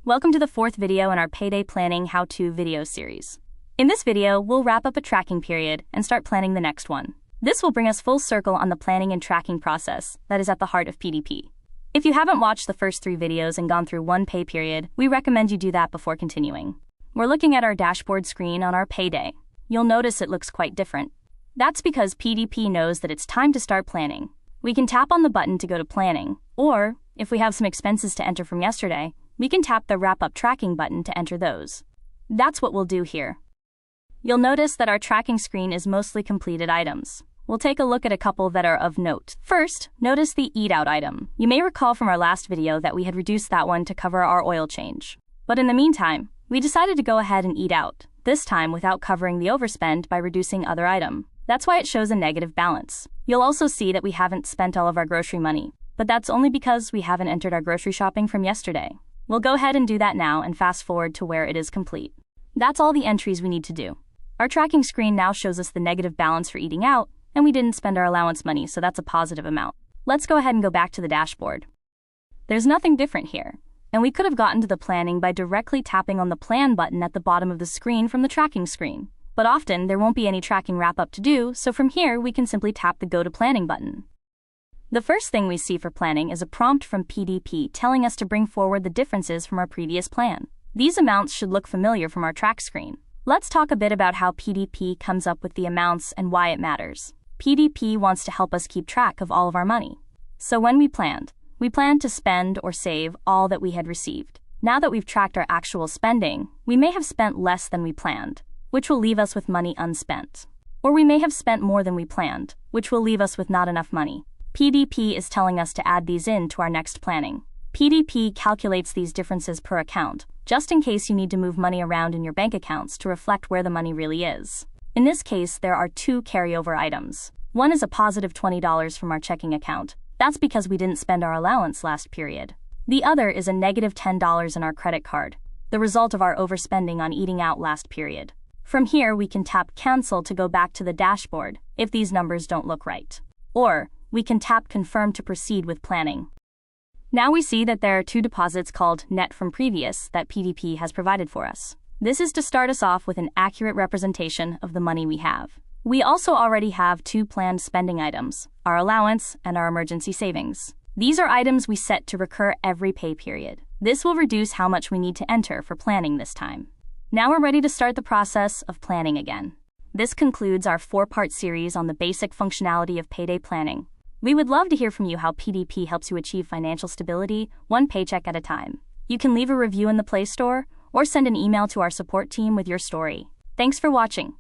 Welcome to the fourth video in our Payday Planning How-To video series. In this video, we'll wrap up a tracking period and start planning the next one. This will bring us full circle on the planning and tracking process that is at the heart of PDP. If you haven't watched the first 3 videos and gone through one pay period, we recommend you do that before continuing. We're looking at our dashboard screen on our payday. You'll notice it looks quite different. That's because PDP knows that it's time to start planning. We can tap on the button to go to planning, or, if we have some expenses to enter from yesterday, we can tap the Wrap Up Tracking button to enter those. That's what we'll do here. You'll notice that our tracking screen is mostly completed items. We'll take a look at a couple that are of note. First, notice the Eat Out item. You may recall from our last video that we had reduced that one to cover our oil change. But in the meantime, we decided to go ahead and eat out, this time without covering the overspend by reducing other item. That's why it shows a negative balance. You'll also see that we haven't spent all of our grocery money, but that's only because we haven't entered our grocery shopping from yesterday. We'll go ahead and do that now and fast forward to where it is complete. That's all the entries we need to do. Our tracking screen now shows us the negative balance for eating out, and we didn't spend our allowance money, so that's a positive amount. Let's go ahead and go back to the dashboard. There's nothing different here, and we could have gotten to the planning by directly tapping on the Plan button at the bottom of the screen from the tracking screen. But often, there won't be any tracking wrap-up to do, so from here, we can simply tap the Go to Planning button. The first thing we see for planning is a prompt from PDP telling us to bring forward the differences from our previous plan. These amounts should look familiar from our track screen. Let's talk a bit about how PDP comes up with the amounts and why it matters. PDP wants to help us keep track of all of our money. So when we planned to spend or save all that we had received. Now that we've tracked our actual spending, we may have spent less than we planned, which will leave us with money unspent. Or we may have spent more than we planned, which will leave us with not enough money. PDP is telling us to add these in to our next planning. PDP calculates these differences per account, just in case you need to move money around in your bank accounts to reflect where the money really is. In this case, there are 2 carryover items. One is a positive $20 from our checking account. That's because we didn't spend our allowance last period. The other is a negative $10 in our credit card, the result of our overspending on eating out last period. From here, we can tap Cancel to go back to the dashboard if these numbers don't look right. Or, we can tap Confirm to proceed with planning. Now we see that there are 2 deposits called Net from Previous that PDP has provided for us. This is to start us off with an accurate representation of the money we have. We also already have 2 planned spending items, our allowance and our emergency savings. These are items we set to recur every pay period. This will reduce how much we need to enter for planning this time. Now we're ready to start the process of planning again. This concludes our 4-part series on the basic functionality of payday planning. We would love to hear from you how PDP helps you achieve financial stability, one paycheck at a time. You can leave a review in the Play Store or send an email to our support team with your story. Thanks for watching.